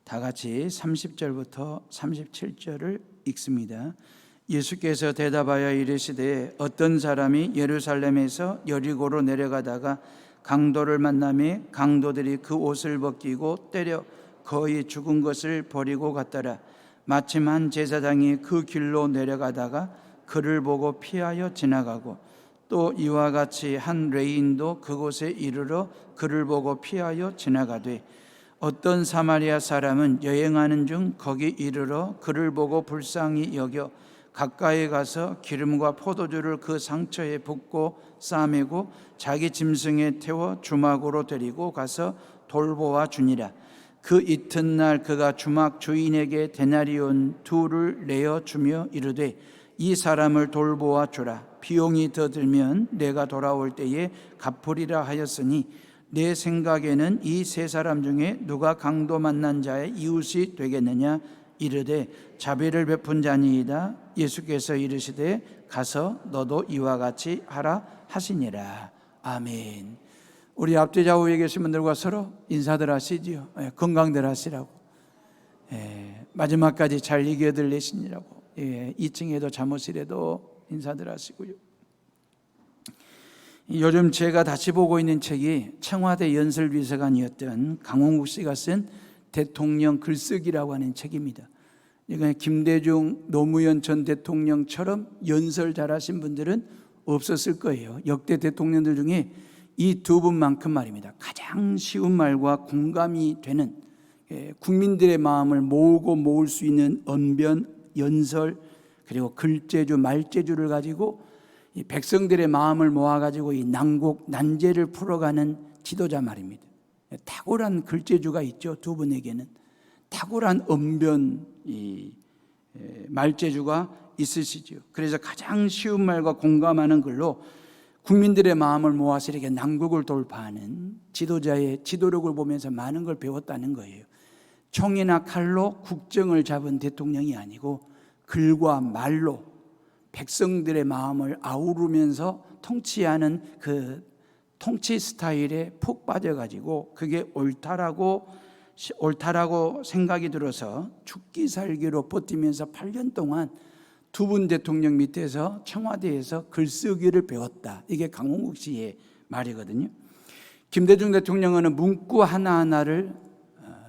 다 같이 30절부터 37절을 읽습니다. 예수께서 대답하여 이르시되 어떤 사람이 예루살렘에서 여리고로 내려가다가 강도를 만나매 강도들이 그 옷을 벗기고 때려 거의 죽은 것을 버리고 갔더라. 마침 한 제사장이 그 길로 내려가다가 그를 보고 피하여 지나가고 또 이와 같이 한 레인도 그곳에 이르러 그를 보고 피하여 지나가되 어떤 사마리아 사람은 여행하는 중 거기 이르러 그를 보고 불쌍히 여겨 가까이 가서 기름과 포도주를 그 상처에 붓고 싸매고 자기 짐승에 태워 주막으로 데리고 가서 돌보아 주니라. 그 이튿날 그가 주막 주인에게 데나리온 2를 내어 주며 이르되 이 사람을 돌보아 주라. 비용이 더 들면 내가 돌아올 때에 갚으리라 하였으니 내 생각에는 이 세 사람 중에 누가 강도 만난 자의 이웃이 되겠느냐. 이르되 자비를 베푼 자니이다. 예수께서 이르시되 가서 너도 이와 같이 하라 하시니라. 아멘. 우리 앞뒤 좌우에 계신 분들과 서로 인사들 하시지요. 건강들 하시라고. 마지막까지 잘 이겨들 내시니라고. 2층에도 잠옷실에도 인사들 하시고요. 요즘 제가 다시 보고 있는 책이 청와대 연설비서관이었던 강홍국 씨가 쓴 대통령 글쓰기라고 하는 책입니다. 그러니까 김대중, 노무현 전 대통령처럼 연설 잘하신 분들은 없었을 거예요. 역대 대통령들 중에 이 두 분만큼 말입니다. 가장 쉬운 말과 공감이 되는 국민들의 마음을 모으고 모을 수 있는 언변, 연설, 그리고 글재주, 말재주를 가지고 이 백성들의 마음을 모아가지고 이 난곡, 난제를 풀어가는 지도자 말입니다. 탁월한 글재주가 있죠. 두 분에게는 탁월한 언변, 말재주가 있으시죠. 그래서 가장 쉬운 말과 공감하는 글로 국민들의 마음을 모아서 이렇게 난국을 돌파하는 지도자의 지도력을 보면서 많은 걸 배웠다는 거예요. 총이나 칼로 국정을 잡은 대통령이 아니고 글과 말로 백성들의 마음을 아우르면서 통치하는 그 통치 스타일에 푹 빠져가지고 그게 옳다라고 생각이 들어서 죽기 살기로 버티면서 8년 동안 두 분 대통령 밑에서 청와대에서 글쓰기를 배웠다. 이게 강홍국 씨의 말이거든요. 김대중 대통령은 문구 하나하나를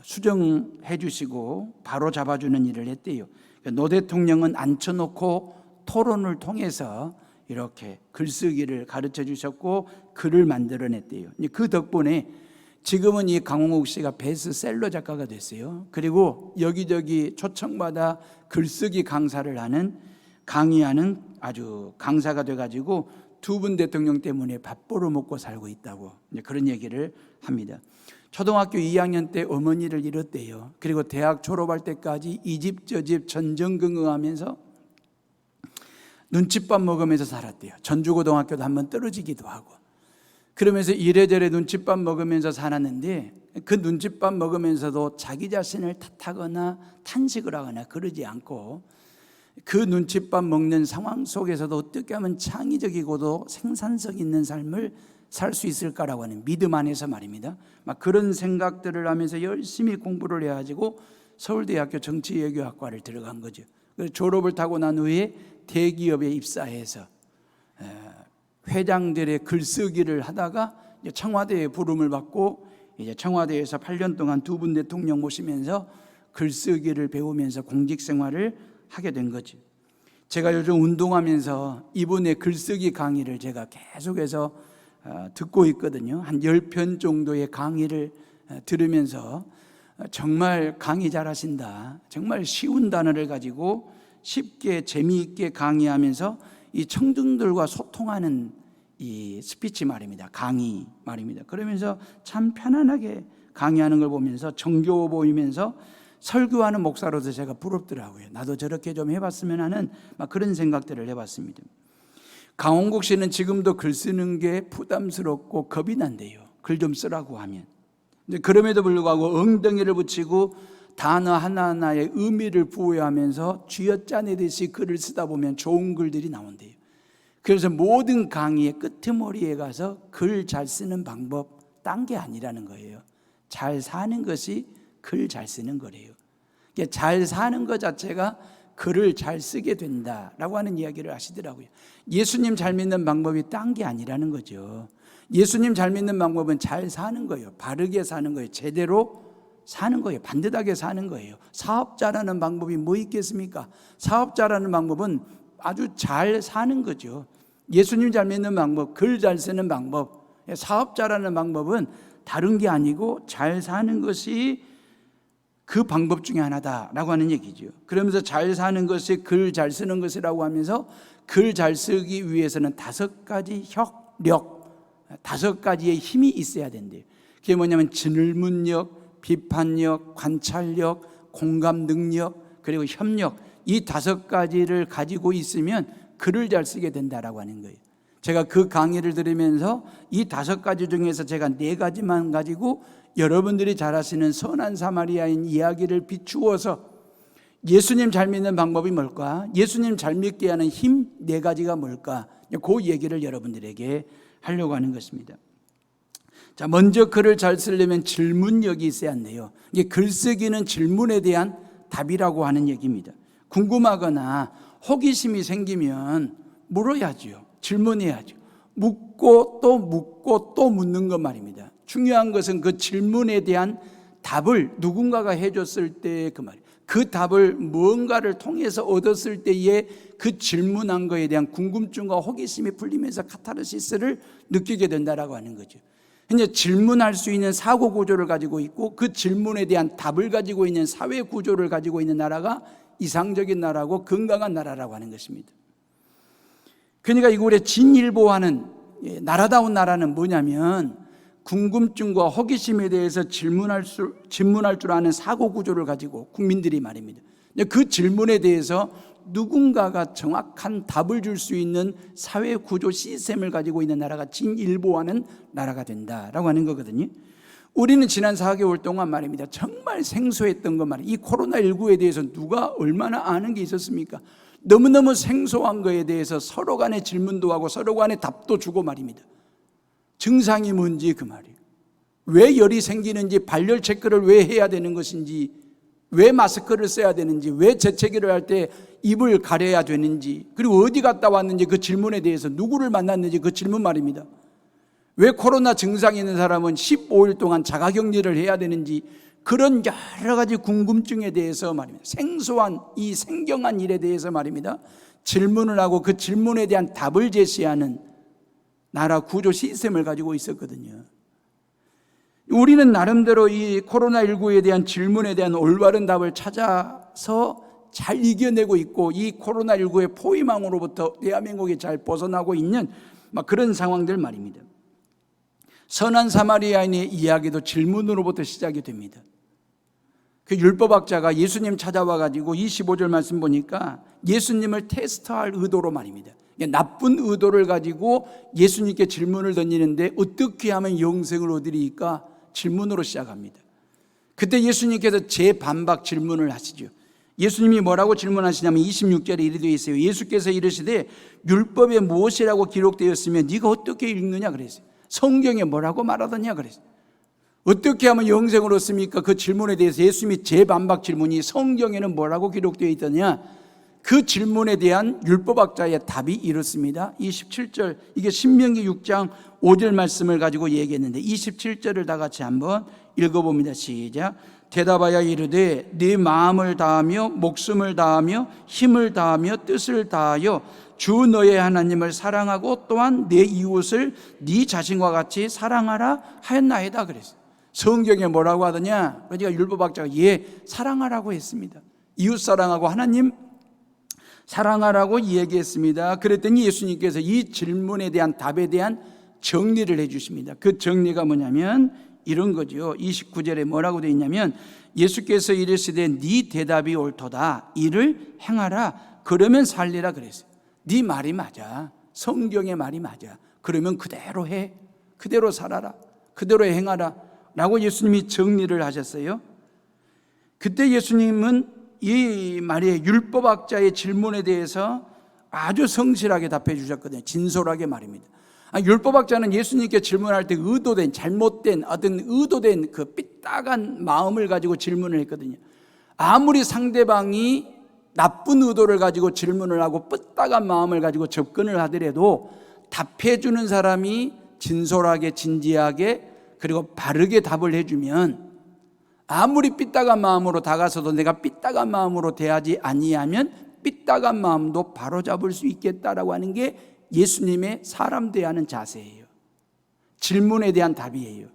수정해 주시고 바로 잡아주는 일을 했대요. 노 대통령은 앉혀놓고 토론을 통해서 이렇게 글쓰기를 가르쳐 주셨고 글을 만들어냈대요. 그 덕분에 지금은 이 강홍국 씨가 베스트셀러 작가가 됐어요. 그리고 여기저기 초청받아 글쓰기 강사를 강의하는 아주 강사가 돼가지고 두 분 대통령 때문에 밥 벌어 먹고 살고 있다고 그런 얘기를 합니다. 초등학교 2학년 때 어머니를 잃었대요. 그리고 대학 졸업할 때까지 이 집 저 집 전전긍긍하면서 눈칫밥 먹으면서 살았대요. 전주고등학교도 한번 떨어지기도 하고 그러면서 이래저래 눈칫밥 먹으면서 살았는데 그 눈칫밥 먹으면서도 자기 자신을 탓하거나 탄식을 하거나 그러지 않고 그 눈칫밥 먹는 상황 속에서도 어떻게 하면 창의적이고도 생산성 있는 삶을 살 수 있을까라고 하는 믿음 안에서 말입니다. 막 그런 생각들을 하면서 열심히 공부를 해가지고 서울대학교 정치외교학과를 들어간 거죠. 그래서 졸업을 타고 난 후에 대기업에 입사해서 회장들의 글쓰기를 하다가 청와대에 부름을 받고 이제 청와대에서 8년 동안 두 분 대통령 모시면서 글쓰기를 배우면서 공직 생활을 하게 된 거죠. 제가 요즘 운동하면서 이분의 글쓰기 강의를 제가 계속해서 듣고 있거든요. 한 10편 정도의 강의를 들으면서 정말 강의 잘하신다. 정말 쉬운 단어를 가지고 쉽게 재미있게 강의하면서 이 청중들과 소통하는 이 스피치 말입니다. 강의 말입니다. 그러면서 참 편안하게 강의하는 걸 보면서 정겨워 보이면서 설교하는 목사로서 제가 부럽더라고요. 나도 저렇게 좀 해봤으면 하는 막 그런 생각들을 해봤습니다. 강홍국 씨는 지금도 글 쓰는 게 부담스럽고 겁이 난대요. 글 좀 쓰라고 하면. 근데 그럼에도 불구하고 엉덩이를 붙이고 단어 하나하나에 의미를 부여하면서 쥐어짜내듯이 글을 쓰다 보면 좋은 글들이 나온대요. 그래서 모든 강의의 끄트머리에 가서 글 잘 쓰는 방법 딴 게 아니라는 거예요. 잘 사는 것이 글 잘 쓰는 거래요. 잘 사는 것 자체가 글을 잘 쓰게 된다라고 하는 이야기를 하시더라고요. 예수님 잘 믿는 방법이 딴 게 아니라는 거죠. 예수님 잘 믿는 방법은 잘 사는 거예요. 바르게 사는 거예요. 제대로 사는 거예요. 반듯하게 사는 거예요. 사업자라는 방법이 뭐 있겠습니까? 사업자라는 방법은 아주 잘 사는 거죠. 예수님 잘 믿는 방법, 글 잘 쓰는 방법, 사업자라는 방법은 다른 게 아니고 잘 사는 것이 그 방법 중에 하나다라고 하는 얘기죠. 그러면서 잘 사는 것이 글 잘 쓰는 것이라고 하면서 글 잘 쓰기 위해서는 5가지 혁력, 5가지의 힘이 있어야 된대요. 그게 뭐냐면 질문력, 비판력, 관찰력, 공감 능력, 그리고 협력, 이 5가지를 가지고 있으면 글을 잘 쓰게 된다라고 하는 거예요. 제가 그 강의를 들으면서 이 5가지 중에서 제가 4가지만 가지고 여러분들이 잘 아시는 선한 사마리아인 이야기를 비추어서 예수님 잘 믿는 방법이 뭘까? 예수님 잘 믿게 하는 힘 4가지가 뭘까? 그 얘기를 여러분들에게 하려고 하는 것입니다. 자, 먼저 글을 잘 쓰려면 질문력이 있어야 한대요. 이게 글쓰기는 질문에 대한 답이라고 하는 얘기입니다. 궁금하거나 호기심이 생기면 물어야죠. 질문해야죠. 묻고 또 묻는 것 말입니다. 중요한 것은 그 질문에 대한 답을 누군가가 해줬을 때 그 말이에요. 그 답을 무언가를 통해서 얻었을 때에 그 질문한 거에 대한 궁금증과 호기심이 풀리면서 카타르시스를 느끼게 된다라고 하는 거죠. 이제 질문할 수 있는 사고 구조를 가지고 있고 그 질문에 대한 답을 가지고 있는 사회 구조를 가지고 있는 나라가 이상적인 나라고 건강한 나라라고 하는 것입니다. 그러니까 이곳에 진일보하는 나라다운 나라는 뭐냐면 궁금증과 호기심에 대해서 질문할 줄 아는 사고 구조를 가지고 국민들이 말입니다. 그 질문에 대해서 누군가가 정확한 답을 줄 수 있는 사회 구조 시스템을 가지고 있는 나라가 진일보하는 나라가 된다라고 하는 거거든요. 우리는 지난 4개월 동안 말입니다. 정말 생소했던 것 말이에요. 이 코로나19에 대해서 누가 얼마나 아는 게 있었습니까? 너무너무 생소한 거에 대해서 서로 간에 질문도 하고 서로 간에 답도 주고 말입니다. 증상이 뭔지 그 말이에요. 왜 열이 생기는지, 발열 체크를 왜 해야 되는 것인지, 왜 마스크를 써야 되는지, 왜 재채기를 할 때 입을 가려야 되는지, 그리고 어디 갔다 왔는지 그 질문에 대해서 누구를 만났는지 그 질문 말입니다. 왜 코로나 증상이 있는 사람은 15일 동안 자가격리를 해야 되는지, 그런 여러 가지 궁금증에 대해서 말입니다. 생소한 이 생경한 일에 대해서 말입니다. 질문을 하고 그 질문에 대한 답을 제시하는 나라 구조 시스템을 가지고 있었거든요. 우리는 나름대로 이 코로나19에 대한 질문에 대한 올바른 답을 찾아서 잘 이겨내고 있고 이 코로나19의 포위망으로부터 대한민국이 잘 벗어나고 있는 그런 상황들 말입니다. 선한 사마리아인의 이야기도 질문으로부터 시작이 됩니다. 그 율법학자가 예수님 찾아와 가지고 25절 말씀 보니까 예수님을 테스트할 의도로 말입니다. 나쁜 의도를 가지고 예수님께 질문을 던지는데 어떻게 하면 영생을 얻으리까 질문으로 시작합니다. 그때 예수님께서 재반박 질문을 하시죠. 예수님이 뭐라고 질문하시냐면 26절에 이렇게 되어 있어요. 예수께서 이르시되 율법에 무엇이라고 기록되었으면 네가 어떻게 읽느냐 그랬어요. 성경에 뭐라고 말하더냐 그랬어요. 어떻게 하면 영생을 얻습니까? 그 질문에 대해서 예수님이 재반박 질문이 성경에는 뭐라고 기록되어 있더냐, 그 질문에 대한 율법학자의 답이 이렇습니다. 27절, 이게 신명기 6장 5절 말씀을 가지고 얘기했는데 27절을 다 같이 한번 읽어봅니다. 시작. 대답하여 이르되 네 마음을 다하며 목숨을 다하며 힘을 다하며 뜻을 다하여 주 너의 하나님을 사랑하고 또한 내 이웃을 네 자신과 같이 사랑하라 하였나이다 그랬어요. 성경에 뭐라고 하더냐? 그러니까 율법학자가 사랑하라고 했습니다. 이웃 사랑하고 하나님 사랑하라고 얘기했습니다. 그랬더니 예수님께서 이 질문에 대한 답에 대한 정리를 해 주십니다. 그 정리가 뭐냐면 이런 거죠. 29절에 뭐라고 되어 있냐면 예수께서 이르시되 네 대답이 옳도다. 이를 행하라. 그러면 살리라 그랬어요. 네 말이 맞아. 성경의 말이 맞아. 그러면 그대로 해. 그대로 살아라. 그대로 행하라. 라고 예수님이 정리를 하셨어요. 그때 예수님은 이 말에 율법학자의 질문에 대해서 아주 성실하게 답해 주셨거든요. 진솔하게 말입니다. 율법학자는 예수님께 질문할 때 의도된, 잘못된, 어떤 의도된 그 삐딱한 마음을 가지고 질문을 했거든요. 아무리 상대방이 나쁜 의도를 가지고 질문을 하고 삐딱한 마음을 가지고 접근을 하더라도 답해주는 사람이 진솔하게, 진지하게, 그리고 바르게 답을 해주면, 아무리 삐딱한 마음으로 다가서도 내가 삐딱한 마음으로 대하지 아니하면 삐딱한 마음도 바로잡을 수 있겠다라고 하는 게 예수님의 사람 대하는 자세예요. 질문에 대한 답이에요.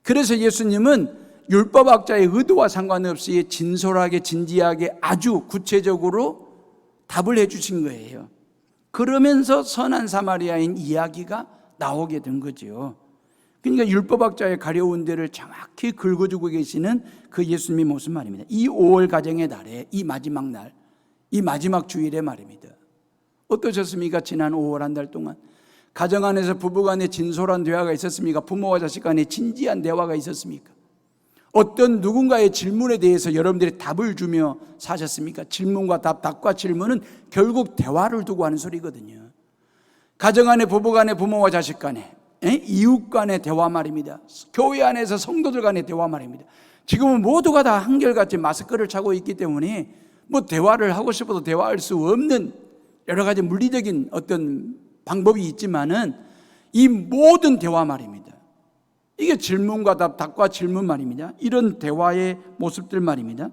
그래서 예수님은 율법학자의 의도와 상관없이 진솔하게, 진지하게, 아주 구체적으로 답을 해주신 거예요. 그러면서 선한 사마리아인 이야기가 나오게 된 거죠. 그러니까 율법학자의 가려운 데를 정확히 긁어주고 계시는 그 예수님의 모습 말입니다. 이 5월 가정의 날에, 이 마지막 날, 이 마지막 주일의 말입니다. 어떠셨습니까? 지난 5월 한 달 동안 가정 안에서 부부 간에 진솔한 대화가 있었습니까? 부모와 자식 간에 진지한 대화가 있었습니까? 어떤 누군가의 질문에 대해서 여러분들이 답을 주며 사셨습니까? 질문과 답, 답과 질문은 결국 대화를 두고 하는 소리거든요. 가정 안에, 부부 간에, 부모와 자식 간에, 이웃 간의 대화 말입니다. 교회 안에서 성도들 간의 대화 말입니다. 지금은 모두가 다 한결같이 마스크를 차고 있기 때문에 뭐 대화를 하고 싶어도 대화할 수 없는 여러 가지 물리적인 어떤 방법이 있지만은 이 모든 대화 말입니다. 이게 질문과 답, 답과 질문 말입니다. 이런 대화의 모습들 말입니다.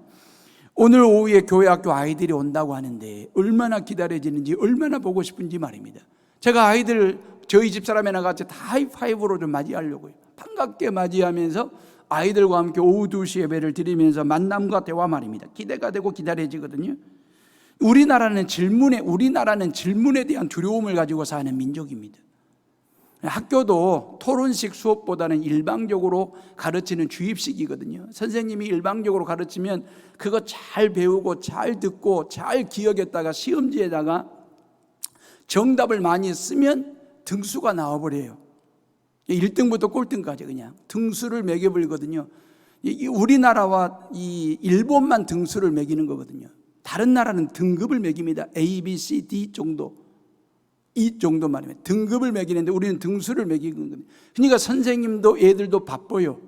오늘 오후에 교회 학교 아이들이 온다고 하는데 얼마나 기다려지는지, 얼마나 보고 싶은지 말입니다. 제가 아이들 저희 집사람이나 같이 다 하이파이브로 좀 맞이하려고요. 반갑게 맞이하면서 아이들과 함께 오후 2시 예배를 드리면서 만남과 대화 말입니다. 기대가 되고 기다려지거든요. 우리나라는 질문에 대한 두려움을 가지고 사는 민족입니다. 학교도 토론식 수업보다는 일방적으로 가르치는 주입식이거든요. 선생님이 일방적으로 가르치면 그거 잘 배우고 잘 듣고 잘 기억했다가 시험지에다가 정답을 많이 쓰면 등수가 나와버려요. 1등부터 꼴등까지 그냥 등수를 매겨버리거든요. 우리나라와 이 일본만 등수를 매기는 거거든요. 다른 나라는 등급을 매깁니다. A, B, C, D 정도, 이 정도 말입니다. 등급을 매기는데 우리는 등수를 매기는 겁니다. 그러니까 선생님도 애들도 바빠요.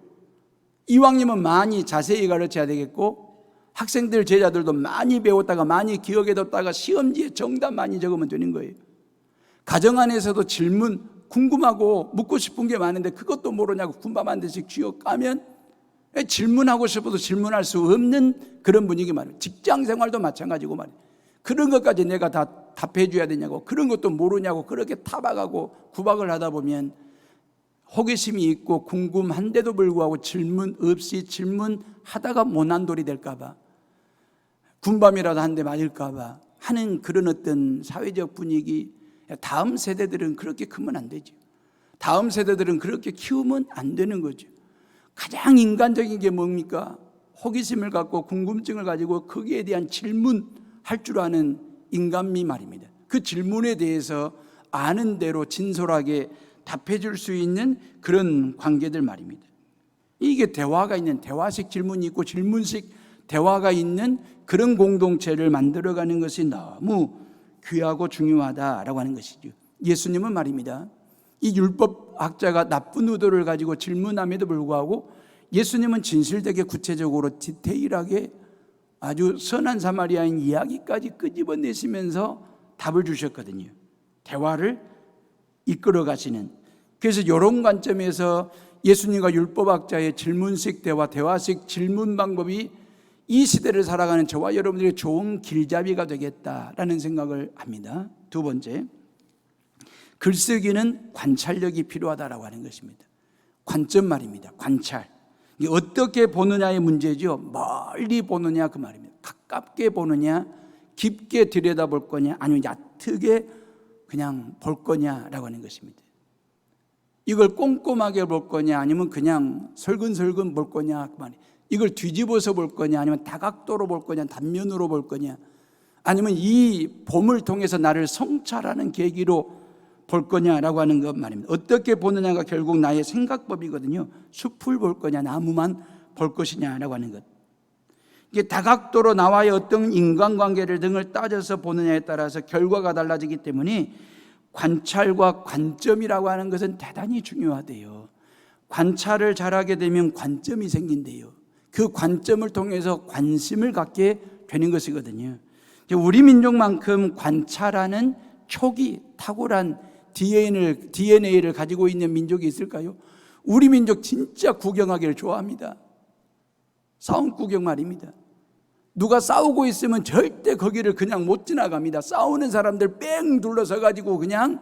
이왕이면 많이 자세히 가르쳐야 되겠고, 학생들, 제자들도 많이 배웠다가 많이 기억해뒀다가 시험지에 정답 많이 적으면 되는 거예요. 가정 안에서도 질문, 궁금하고 묻고 싶은 게 많은데 그것도 모르냐고 군밤 한 대씩 쥐어 까면 질문하고 싶어도 질문할 수 없는 그런 분위기 말이에요. 직장 생활도 마찬가지고 말이에요. 그런 것까지 내가 다 답해 줘야 되냐고, 그런 것도 모르냐고 그렇게 타박하고 구박을 하다 보면 호기심이 있고 궁금한데도 불구하고 질문 없이 질문하다가 모난돌이 될까 봐, 군밤이라도 한 대 맞을까 봐 하는 그런 어떤 사회적 분위기, 다음 세대들은 그렇게 크면 안 되죠. 다음 세대들은 그렇게 키우면 안 되는 거죠. 가장 인간적인 게 뭡니까? 호기심을 갖고 궁금증을 가지고 거기에 대한 질문할 줄 아는 인간미 말입니다. 그 질문에 대해서 아는 대로 진솔하게 답해 줄 수 있는 그런 관계들 말입니다. 이게 대화가 있는, 대화식 질문이 있고 질문식 대화가 있는 그런 공동체를 만들어가는 것이 너무 귀하고 중요하다라고 하는 것이죠. 예수님은 말입니다, 이 율법학자가 나쁜 의도를 가지고 질문함에도 불구하고 예수님은 진실되게 구체적으로 디테일하게 아주 선한 사마리아인 이야기까지 끄집어내시면서 답을 주셨거든요. 대화를 이끌어 가시는. 그래서 이런 관점에서 예수님과 율법학자의 질문식 대화, 대화식 질문 방법이 이 시대를 살아가는 저와 여러분들의 좋은 길잡이가 되겠다라는 생각을 합니다. 두 번째, 글쓰기는 관찰력이 필요하다라고 하는 것입니다. 관점 말입니다. 관찰. 어떻게 보느냐의 문제죠. 멀리 보느냐 그 말입니다. 가깝게 보느냐, 깊게 들여다볼 거냐, 아니면 얕게 그냥 볼 거냐라고 하는 것입니다. 이걸 꼼꼼하게 볼 거냐, 아니면 그냥 설근설근 볼 거냐 그 말이에요. 이걸 뒤집어서 볼 거냐, 아니면 다각도로 볼 거냐, 단면으로 볼 거냐, 아니면 이 봄을 통해서 나를 성찰하는 계기로 볼 거냐라고 하는 것 말입니다. 어떻게 보느냐가 결국 나의 생각법이거든요. 숲을 볼 거냐, 나무만 볼 것이냐라고 하는 것. 이게 다각도로 나와의 어떤 인간관계를 등을 따져서 보느냐에 따라서 결과가 달라지기 때문에 관찰과 관점이라고 하는 것은 대단히 중요하대요. 관찰을 잘하게 되면 관점이 생긴대요. 그 관점을 통해서 관심을 갖게 되는 것이거든요. 우리 민족만큼 관찰하는 촉이 탁월한 DNA를 가지고 있는 민족이 있을까요? 우리 민족 진짜 구경하기를 좋아합니다. 싸움 구경 말입니다. 누가 싸우고 있으면 절대 거기를 그냥 못 지나갑니다. 싸우는 사람들 뺑 둘러서 가지고 그냥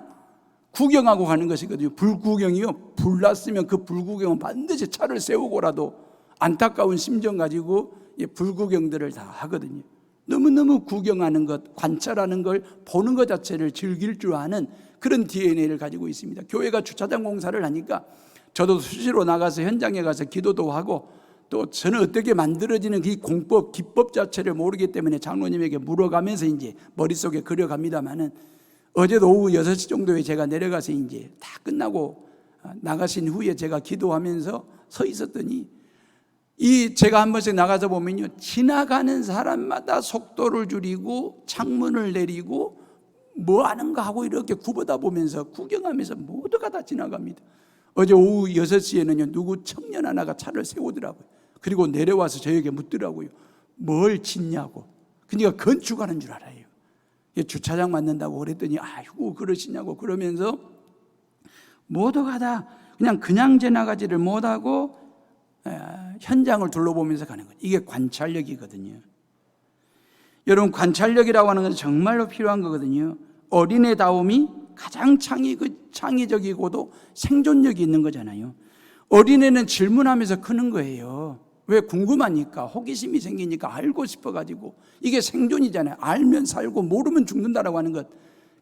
구경하고 가는 것이거든요. 불구경이요. 불났으면 그 불구경은 반드시 차를 세우고라도 안타까운 심정 가지고 불구경들을 다 하거든요. 너무너무 구경하는 것, 관찰하는 걸 보는 것 자체를 즐길 줄 아는 그런 DNA를 가지고 있습니다. 교회가 주차장 공사를 하니까 저도 수시로 나가서 현장에 가서 기도도 하고, 또 저는 어떻게 만들어지는 이 공법, 기법 자체를 모르기 때문에 장로님에게 물어가면서 이제 머릿속에 그려갑니다만은, 어제도 오후 6시 정도에 제가 내려가서 이제 다 끝나고 나가신 후에 제가 기도하면서 서 있었더니, 제가 한 번씩 나가서 보면요, 지나가는 사람마다 속도를 줄이고 창문을 내리고 뭐 하는가 하고 이렇게 굽어다 보면서 구경하면서 모두가 다 지나갑니다. 어제 오후 6시에는요, 누구 청년 하나가 차를 세우더라고요. 그리고 내려와서 저에게 묻더라고요. 뭘 짓냐고. 그러니까 건축하는 줄 알아요. 주차장 만든다고 그랬더니 아이고 그러시냐고 그러면서 모두가 다 그냥 지나가지를 못하고 현장을 둘러보면서 가는 거예요. 이게 관찰력이거든요. 여러분, 관찰력이라고 하는 것은 정말로 필요한 거거든요. 어린애다움이 가장 창의적이고도 생존력이 있는 거잖아요. 어린애는 질문하면서 크는 거예요. 왜? 궁금하니까, 호기심이 생기니까 알고 싶어가지고. 이게 생존이잖아요. 알면 살고 모르면 죽는다라고 하는 것.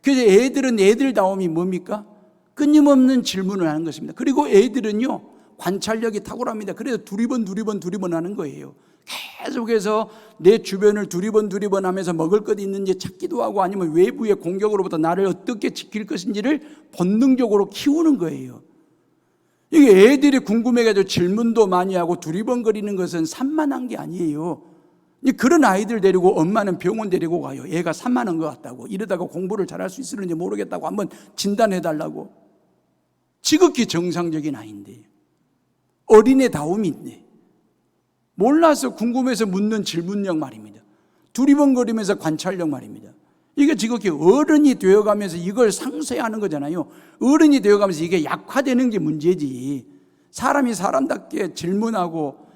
그래서 애들은 애들다움이 뭡니까? 끊임없는 질문을 하는 것입니다. 그리고 애들은요, 관찰력이 탁월합니다. 그래서 두리번 하는 거예요. 계속해서 내 주변을 두리번 하면서 먹을 것 있는지 찾기도 하고, 아니면 외부의 공격으로부터 나를 어떻게 지킬 것인지를 본능적으로 키우는 거예요. 이게 애들이 궁금해가지고 질문도 많이 하고 두리번거리는 것은 산만한 게 아니에요. 그런 아이들 데리고 엄마는 병원 데리고 가요. 얘가 산만한 것 같다고. 이러다가 공부를 잘할 수 있을는지 모르겠다고 한번 진단해달라고. 지극히 정상적인 아이인데, 어린애다움이 있네. 몰라서 궁금해서 묻는 질문력 말입니다. 두리번거리면서 관찰력 말입니다. 이게 지극히 어른이 되어가면서 이걸 상쇄하는 거잖아요. 어른이 되어가면서 이게 약화되는 게 문제지. 사람이 사람답게 질문하고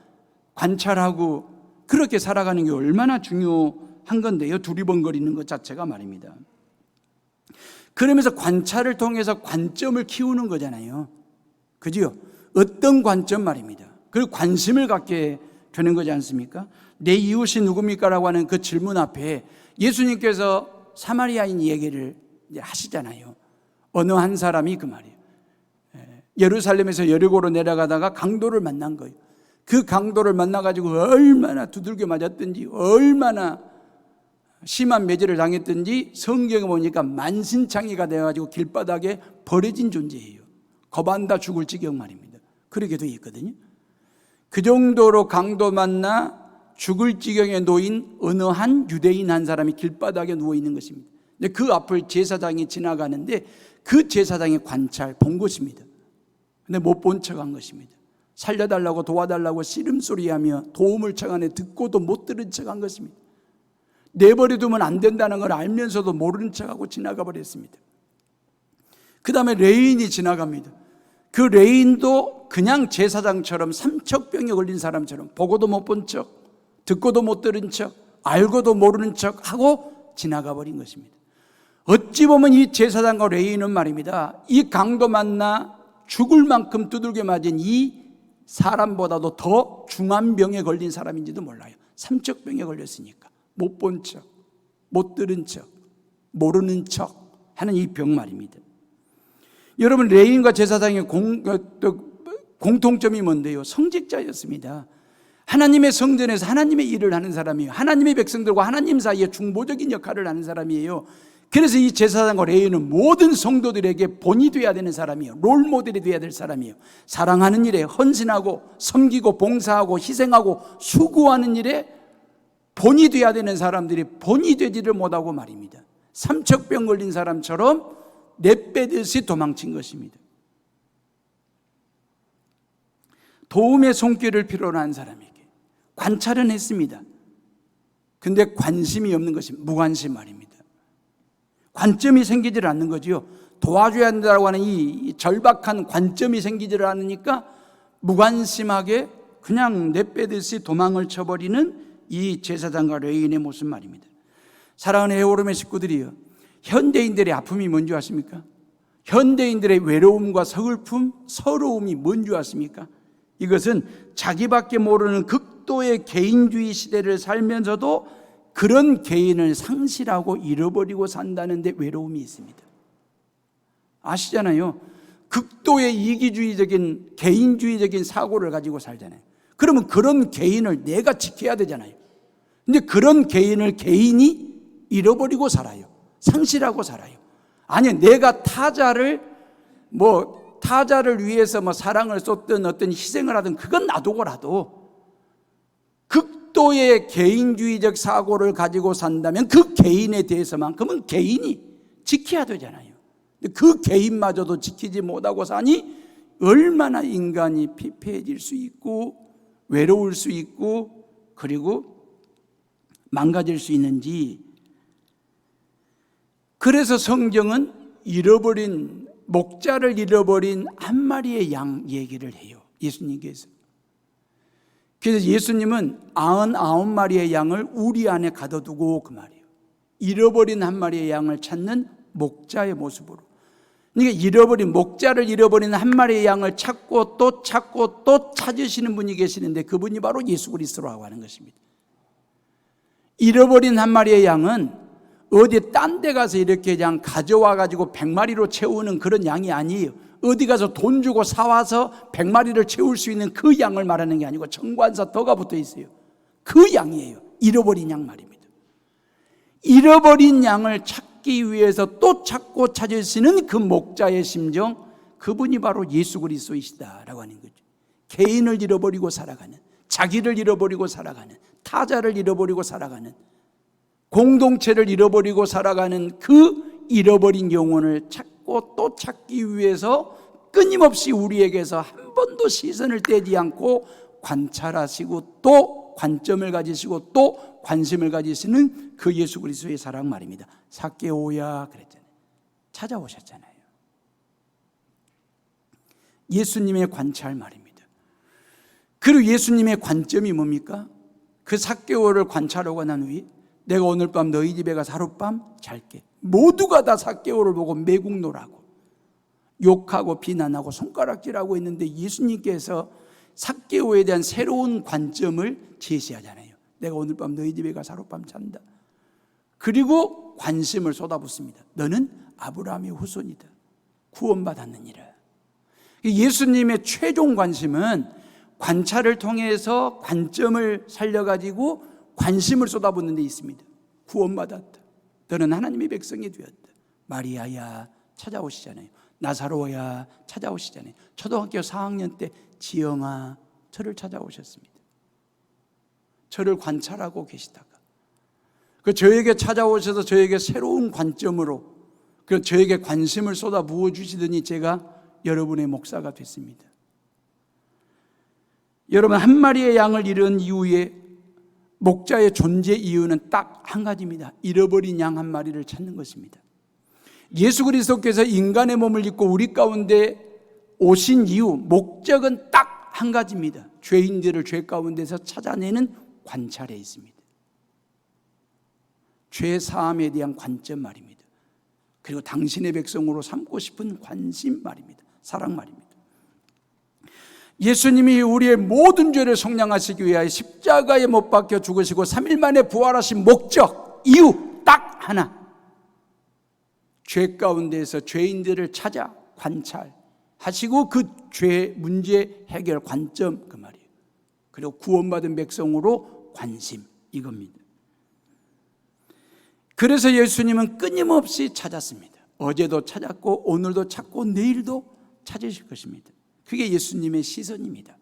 관찰하고 그렇게 살아가는 게 얼마나 중요한 건데요. 두리번거리는 것 자체가 말입니다. 그러면서 관찰을 통해서 관점을 키우는 거잖아요. 그죠? 어떤 관점 말입니다. 그리고 관심을 갖게 되는 거지 않습니까? 내 이웃이 누굽니까? 라고 하는 그 질문 앞에 예수님께서 사마리아인 얘기를 하시잖아요. 어느 한 사람이 그 말이에요. 예루살렘에서 여리고로 내려가다가 강도를 만난 거예요. 그 강도를 만나가지고 얼마나 두들겨 맞았든지, 얼마나 심한 매질을 당했든지 성경에 보니까 만신창이가 되어가지고 길바닥에 버려진 존재예요. 겁안다 죽을 지경 말입니다. 그렇게 되어 있거든요. 그 정도로 강도 만나 죽을 지경에 놓인 어느 한 유대인 한 사람이 길바닥에 누워 있는 것입니다. 그 앞을 제사장이 지나가는데 그 제사장이 본 것입니다. 근데 못 본 척한 것입니다. 살려달라고 도와달라고 씨름소리하며 도움을 청하네 듣고도 못 들은 척한 것입니다. 내버려두면 안 된다는 걸 알면서도 모르는 척하고 지나가 버렸습니다. 그 다음에 레인이 지나갑니다. 그 레인도 그냥 제사장처럼 삼척병에 걸린 사람처럼 보고도 못 본 척, 듣고도 못 들은 척, 알고도 모르는 척 하고 지나가 버린 것입니다. 어찌 보면 이 제사장과 레위인은 말입니다, 이 강도 만나 죽을 만큼 두들겨 맞은 이 사람보다도 더 중한 병에 걸린 사람인지도 몰라요. 삼척병에 걸렸으니까 못 본 척, 못 들은 척, 모르는 척 하는 이 병 말입니다. 여러분, 레위인과 제사장의 공통점이 뭔데요? 성직자였습니다. 하나님의 성전에서 하나님의 일을 하는 사람이에요. 하나님의 백성들과 하나님 사이에 중보적인 역할을 하는 사람이에요. 그래서 이 제사장과 레위인은 모든 성도들에게 본이 되어야 되는 사람이에요. 롤모델이 되어야 될 사람이에요. 사랑하는 일에 헌신하고 섬기고 봉사하고 희생하고 수고하는 일에 본이 되어야 되는 사람들이 본이 되지를 못하고 말입니다. 삼척병 걸린 사람처럼 내빼듯이 도망친 것입니다. 도움의 손길을 필요로 한 사람에게 관찰은 했습니다. 근데 관심이 없는 것이 무관심 말입니다. 관점이 생기질 않는 거지요. 도와줘야 한다고 하는 이 절박한 관점이 생기질 않으니까 무관심하게 그냥 내빼듯이 도망을 쳐버리는 이 제사장과 레위인의 모습 말입니다. 사랑하는 에오름의 식구들이요, 현대인들의 아픔이 뭔지 아십니까? 현대인들의 외로움과 서글픔, 서러움이 뭔지 아십니까? 이것은 자기밖에 모르는 극도의 개인주의 시대를 살면서도 그런 개인을 상실하고 잃어버리고 산다는 데 외로움이 있습니다. 아시잖아요. 극도의 이기주의적인 개인주의적인 사고를 가지고 살잖아요. 그러면 그런 개인을 내가 지켜야 되잖아요. 근데 그런 개인을 개인이 잃어버리고 살아요. 상실하고 살아요. 아니, 내가 타자를 위해서 사랑을 쏟든 어떤 희생을 하든 그건 놔두고라도 극도의 개인주의적 사고를 가지고 산다면 그 개인에 대해서만큼은 개인이 지켜야 되잖아요. 그 개인마저도 지키지 못하고 사니 얼마나 인간이 피폐해질 수 있고 외로울 수 있고 그리고 망가질 수 있는지. 그래서 성경은 목자를 잃어버린 한 마리의 양 얘기를 해요, 예수님께서. 그래서 예수님은 99마리의 양을 우리 안에 가둬두고 그 말이에요. 잃어버린 한 마리의 양을 찾는 목자의 모습으로. 그러니까 목자를 잃어버린 한 마리의 양을 찾고 또 찾으시는 분이 계시는데 그분이 바로 예수 그리스도라고 하는 것입니다. 잃어버린 한 마리의 양은 어디 딴 데 가서 이렇게 그냥 가져와 가지고 100마리로 채우는 그런 양이 아니에요. 어디 가서 돈 주고 사와서 100마리를 채울 수 있는 그 양을 말하는 게 아니고 정관사 덕가 붙어 있어요. 그 양이에요. 잃어버린 양 말입니다. 잃어버린 양을 찾기 위해서 또 찾고 찾으시는 그 목자의 심정, 그분이 바로 예수 그리스도이시다라고 하는 거죠. 개인을 잃어버리고 살아가는, 자기를 잃어버리고 살아가는, 타자를 잃어버리고 살아가는, 공동체를 잃어버리고 살아가는 그 잃어버린 영혼을 찾고 또 찾기 위해서 끊임없이 우리에게서 한 번도 시선을 떼지 않고 관찰하시고 또 관점을 가지시고 또 관심을 가지시는 그 예수 그리스도의 사랑 말입니다. 삭개오야 그랬잖아요. 찾아오셨잖아요. 예수님의 관찰 말입니다. 그리고 예수님의 관점이 뭡니까? 그 삭개오를 관찰하고 난 후에 내가 오늘 밤 너희 집에 가서 하룻밤 잘게. 모두가 다 삭개오를 보고 매국노라고 욕하고 비난하고 손가락질하고 있는데 예수님께서 삭개오에 대한 새로운 관점을 제시하잖아요. 내가 오늘 밤 너희 집에 가서 하룻밤 잔다. 그리고 관심을 쏟아붓습니다. 너는 아브라함의 후손이다. 구원받았느니라. 예수님의 최종 관심은 관찰을 통해서 관점을 살려가지고 관심을 쏟아붓는 데 있습니다. 구원받았다. 너는 하나님의 백성이 되었다. 마리아야 찾아오시잖아요. 나사로야 찾아오시잖아요. 초등학교 4학년 때 지영아 저를 찾아오셨습니다. 저를 관찰하고 계시다가 저에게 찾아오셔서 저에게 새로운 관점으로 저에게 관심을 쏟아 부어주시더니 제가 여러분의 목사가 됐습니다. 여러분, 한 마리의 양을 잃은 이후에 목자의 존재 이유는 딱 한 가지입니다. 잃어버린 양 한 마리를 찾는 것입니다. 예수 그리스도께서 인간의 몸을 입고 우리 가운데 오신 이유, 목적은 딱 한 가지입니다. 죄인들을 죄 가운데서 찾아내는 관찰에 있습니다. 죄 사함에 대한 관점 말입니다. 그리고 당신의 백성으로 삼고 싶은 관심 말입니다. 사랑 말입니다. 예수님이 우리의 모든 죄를 속량하시기 위하여 십자가에 못 박혀 죽으시고 3일 만에 부활하신 목적, 이유 딱 하나. 죄 가운데서 죄인들을 찾아 관찰하시고 그 죄 문제 해결 관점 그 말이에요. 그리고 구원받은 백성으로 관심, 이겁니다. 그래서 예수님은 끊임없이 찾았습니다. 어제도 찾았고 오늘도 찾고 내일도 찾으실 것입니다. 그게 예수님의 시선입니다.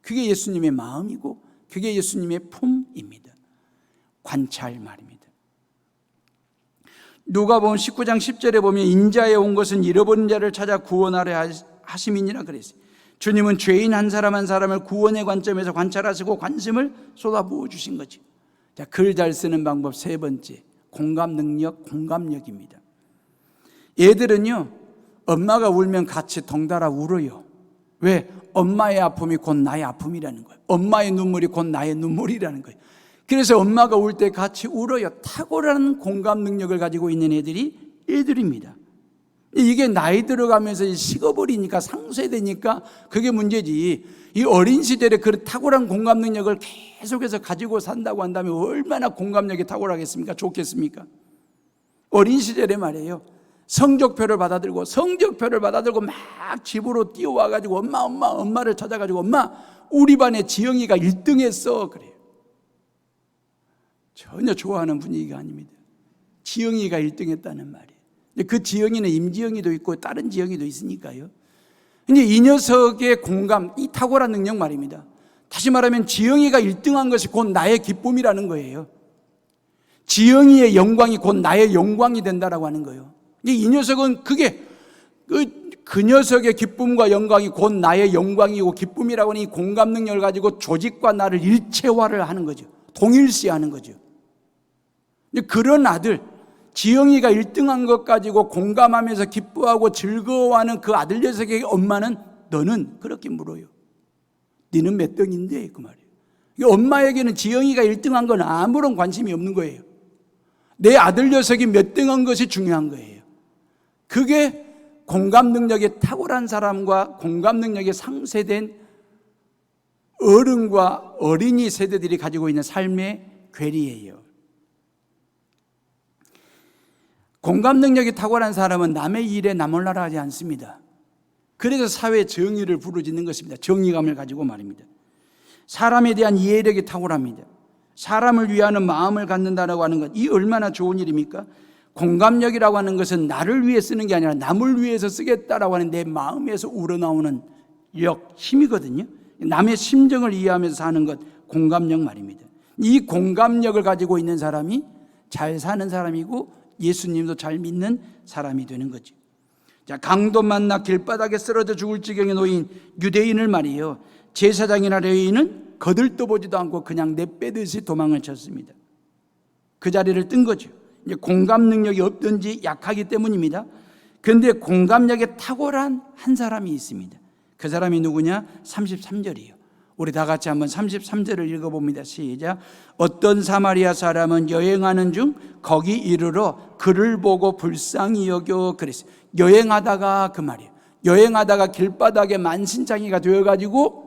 그게 예수님의 마음이고 그게 예수님의 품입니다. 관찰 말입니다. 누가복음 19장 10절에 보면 인자에 온 것은 잃어버린 자를 찾아 구원하려 하심이니라 그랬어요. 주님은 죄인 한 사람 한 사람을 구원의 관점에서 관찰하시고 관심을 쏟아부어 주신 거죠. 자, 글 잘 쓰는 방법 세 번째, 공감 능력, 공감력입니다. 애들은요, 엄마가 울면 같이 덩달아 울어요. 왜? 엄마의 아픔이 곧 나의 아픔이라는 거예요. 엄마의 눈물이 곧 나의 눈물이라는 거예요. 그래서 엄마가 울 때 같이 울어요. 탁월한 공감 능력을 가지고 있는 애들입니다. 이게 나이 들어가면서 식어버리니까, 상쇄되니까 그게 문제지. 이 어린 시절에 그런 탁월한 공감 능력을 계속해서 가지고 산다고 한다면 얼마나 공감력이 탁월하겠습니까? 좋겠습니까? 어린 시절에 말이에요, 성적표를 받아들고 막 집으로 뛰어와가지고 엄마를 찾아가지고 엄마, 우리 반에 지영이가 1등 했어. 그래요. 전혀 좋아하는 분위기가 아닙니다. 지영이가 1등 했다는 말이에요. 그 지영이는 임지영이도 있고 다른 지영이도 있으니까요. 근데 이 녀석의 공감, 이 탁월한 능력 말입니다. 다시 말하면 지영이가 1등한 것이 곧 나의 기쁨이라는 거예요. 지영이의 영광이 곧 나의 영광이 된다라고 하는 거예요. 이 녀석은 그게 그 녀석의 기쁨과 영광이 곧 나의 영광이고 기쁨이라고 하는 이 공감 능력을 가지고 조직과 나를 일체화를 하는 거죠. 동일시하는 거죠. 그런 아들, 지영이가 1등한 것 가지고 공감하면서 기뻐하고 즐거워하는 그 아들 녀석의 엄마는 너는 그렇게 물어요. 너는 몇 등인데? 그 말이에요. 엄마에게는 지영이가 1등한 건 아무런 관심이 없는 거예요. 내 아들 녀석이 몇 등한 것이 중요한 거예요. 그게 공감 능력이 탁월한 사람과 공감 능력이 상쇄된 어른과 어린이 세대들이 가지고 있는 삶의 괴리예요. 공감 능력이 탁월한 사람은 남의 일에 나몰라라 하지 않습니다. 그래서 사회 정의를 부르짖는 것입니다. 정의감을 가지고 말입니다. 사람에 대한 이해력이 탁월합니다. 사람을 위하는 마음을 갖는다라고 하는 것, 이 얼마나 좋은 일입니까? 공감력이라고 하는 것은 나를 위해 쓰는 게 아니라 남을 위해서 쓰겠다라고 하는 내 마음에서 우러나오는 힘이거든요. 남의 심정을 이해하면서 사는 것, 공감력 말입니다. 이 공감력을 가지고 있는 사람이 잘 사는 사람이고 예수님도 잘 믿는 사람이 되는 거죠. 자, 강도 만나 길바닥에 쓰러져 죽을 지경에 놓인 유대인을 말이에요, 제사장이나 레위인은 거들떠보지도 않고 그냥 내빼듯이 도망을 쳤습니다. 그 자리를 뜬 거죠. 이제 공감 능력이 없든지 약하기 때문입니다. 그런데 공감력에 탁월한 한 사람이 있습니다. 그 사람이 누구냐? 33절이에요. 우리 다 같이 한번 33절을 읽어봅니다. 시작. 어떤 사마리아 사람은 여행하는 중 거기 이르러 그를 보고 불쌍히 여겨 그랬어요. 여행하다가, 그 말이에요, 여행하다가 길바닥에 만신창이가 되어가지고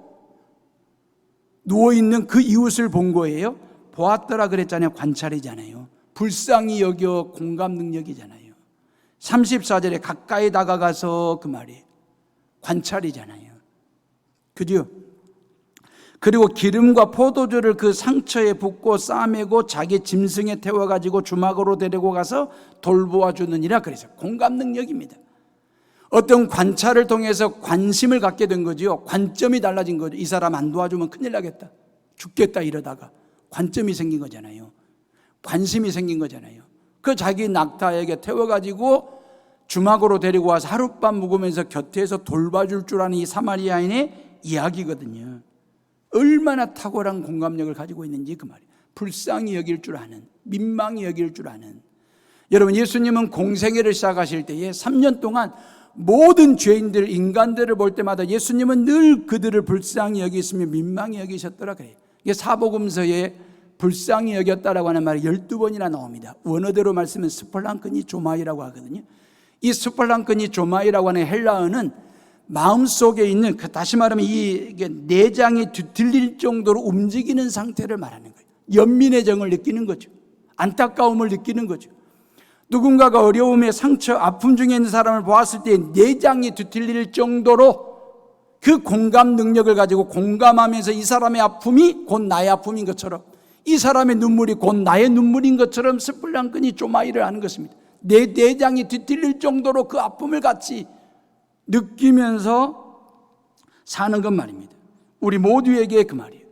누워있는 그 이웃을 본 거예요. 보았더라 그랬잖아요. 관찰이잖아요. 불쌍히 여겨 공감 능력이잖아요. 34절에 가까이 다가가서, 그 말이에요, 관찰이잖아요. 그죠? 그리고 기름과 포도주를 그 상처에 붓고 싸매고 자기 짐승에 태워가지고 주막으로 데리고 가서 돌보아 주느니라 그랬어요. 공감 능력입니다. 어떤 관찰을 통해서 관심을 갖게 된 거죠. 관점이 달라진 거죠. 이 사람 안 도와주면 큰일 나겠다, 죽겠다 이러다가 관점이 생긴 거잖아요. 관심이 생긴 거잖아요. 그 자기 낙타에게 태워가지고 주막으로 데리고 와서 하룻밤 묵으면서 곁에서 돌봐줄 줄 아는 이 사마리아인의 이야기거든요. 얼마나 탁월한 공감력을 가지고 있는지, 그 말이에요. 불쌍히 여길 줄 아는, 민망히 여길 줄 아는. 여러분, 예수님은 공생애를 시작하실 때에 3년 동안 모든 죄인들, 인간들을 볼 때마다 예수님은 늘 그들을 불쌍히 여기시며 민망히 여기셨더라 그래요. 이게 사복음서에 불쌍히 여겼다라고 하는 말이 12번이나 나옵니다. 원어대로 말씀은 스폴랑크니 조마이라고 하거든요. 이 스폴랑크니 조마이라고 하는 헬라어는 마음속에 있는, 다시 말하면 이게 내장이 뒤틀릴 정도로 움직이는 상태를 말하는 거예요. 연민의 정을 느끼는 거죠. 안타까움을 느끼는 거죠. 누군가가 어려움에 상처, 아픔 중에 있는 사람을 보았을 때 내장이 뒤틀릴 정도로 그 공감 능력을 가지고 공감하면서 이 사람의 아픔이 곧 나의 아픔인 것처럼, 이 사람의 눈물이 곧 나의 눈물인 것처럼 스플랑끈이 조마이를 하는 것입니다. 내 내장이 뒤틀릴 정도로 그 아픔을 같이 느끼면서 사는 것 말입니다. 우리 모두에게 그 말이에요.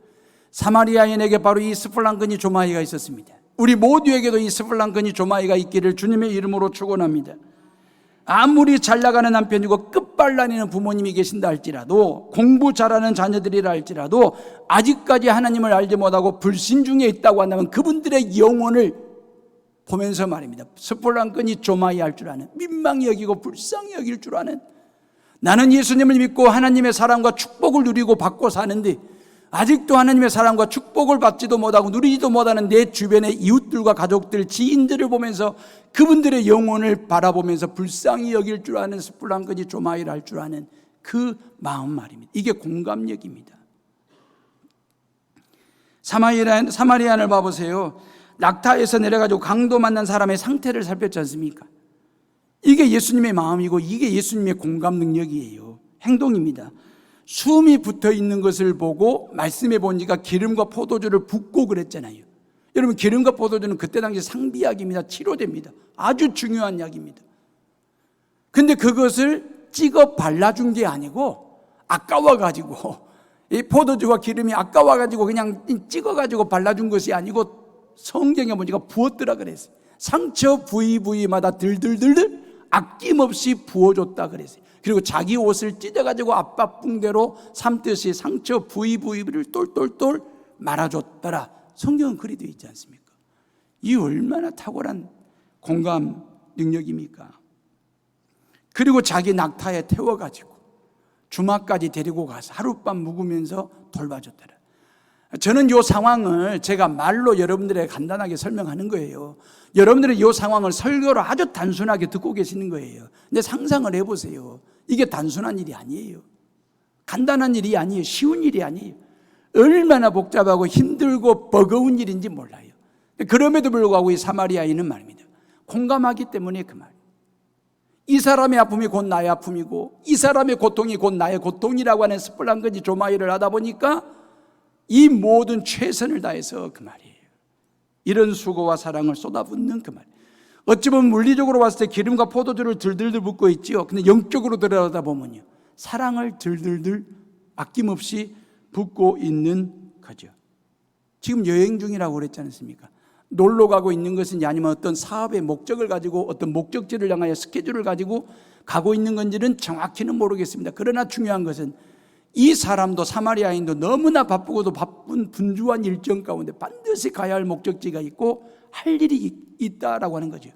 사마리아인에게 바로 이 스플랑끈이 조마이가 있었습니다. 우리 모두에게도 이 스불랑끈이 조마이가 있기를 주님의 이름으로 축원합니다. 아무리 잘 나가는 남편이고 끝발라내는 부모님이 계신다 할지라도, 공부 잘하는 자녀들이라 할지라도 아직까지 하나님을 알지 못하고 불신 중에 있다고 한다면 그분들의 영혼을 보면서 말입니다. 스불랑끈이 조마이 할 줄 아는, 민망히 여기고 불쌍히 여길 줄 아는, 나는 예수님을 믿고 하나님의 사랑과 축복을 누리고 받고 사는데 아직도 하나님의 사랑과 축복을 받지도 못하고 누리지도 못하는 내 주변의 이웃들과 가족들, 지인들을 보면서 그분들의 영혼을 바라보면서 불쌍히 여길 줄 아는, 스불랑끈이 조마이를 할 줄 아는 그 마음 말입니다. 이게 공감력입니다. 사마리아인을 봐보세요. 낙타에서 내려가지고 강도 만난 사람의 상태를 살폈지 않습니까? 이게 예수님의 마음이고 이게 예수님의 공감 능력이에요. 행동입니다. 숨이 붙어 있는 것을 보고 말씀해 보니까 기름과 포도주를 붓고 그랬잖아요. 여러분, 기름과 포도주는 그때 당시 상비약입니다. 치료제입니다. 아주 중요한 약입니다. 근데 그것을 찍어 발라준 게 아니고 아까워가지고, 이 포도주와 기름이 아까워가지고 그냥 찍어가지고 발라준 것이 아니고 성경에 보니까 부었더라 그랬어요. 상처 부위마다 들들들들 아낌없이 부어줬다 그랬어요. 그리고 자기 옷을 찢어가지고 앞바풍대로 삼듯이 상처 부위를 똘똘똘 말아줬더라. 성경은 그리 되어 있지 않습니까? 이 얼마나 탁월한 공감 능력입니까? 그리고 자기 낙타에 태워가지고 주막까지 데리고 가서 하룻밤 묵으면서 돌봐줬더라. 저는 이 상황을 제가 말로 여러분들에게 간단하게 설명하는 거예요. 여러분들은 이 상황을 설교로 아주 단순하게 듣고 계시는 거예요. 근데 상상을 해보세요. 이게 단순한 일이 아니에요. 간단한 일이 아니에요. 쉬운 일이 아니에요. 얼마나 복잡하고 힘들고 버거운 일인지 몰라요. 그럼에도 불구하고 이 사마리아인은 말입니다, 공감하기 때문에 그 말. 이 사람의 아픔이 곧 나의 아픔이고 이 사람의 고통이 곧 나의 고통이라고 하는 스불랑끈이 조마이를 하다 보니까 이 모든 최선을 다해서 그 말이에요. 이런 수고와 사랑을 쏟아붓는 그 말. 어찌 보면 물리적으로 봤을 때 기름과 포도주를 들들들 붓고 있지요. 근데 영적으로 들여다보다 보면요, 사랑을 들들들 아낌없이 붓고 있는 거죠. 지금 여행 중이라고 그랬지 않습니까? 놀러 가고 있는 것인지 아니면 어떤 사업의 목적을 가지고 어떤 목적지를 향하여 스케줄을 가지고 가고 있는 건지는 정확히는 모르겠습니다. 그러나 중요한 것은 이 사람도, 사마리아인도 너무나 바쁘고도 바쁜 분주한 일정 가운데 반드시 가야 할 목적지가 있고 할 일이 있다라고 하는 거죠.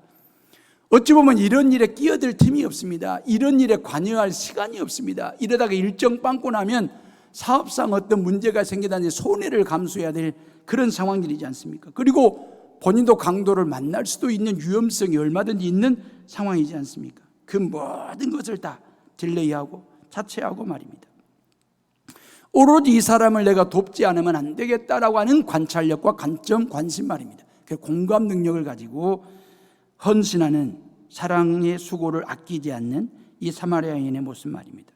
어찌 보면 이런 일에 끼어들 틈이 없습니다. 이런 일에 관여할 시간이 없습니다. 이러다가 일정 빵꾸 나면 사업상 어떤 문제가 생기다니 손해를 감수해야 될 그런 상황들이지 않습니까? 그리고 본인도 강도를 만날 수도 있는 위험성이 얼마든지 있는 상황이지 않습니까? 그 모든 것을 다 딜레이하고 자체하고 말입니다. 오로지 이 사람을 내가 돕지 않으면 안 되겠다라고 하는 관찰력과 관점, 관심 말입니다. 그 공감 능력을 가지고 헌신하는, 사랑의 수고를 아끼지 않는 이 사마리아인의 모습 말입니다.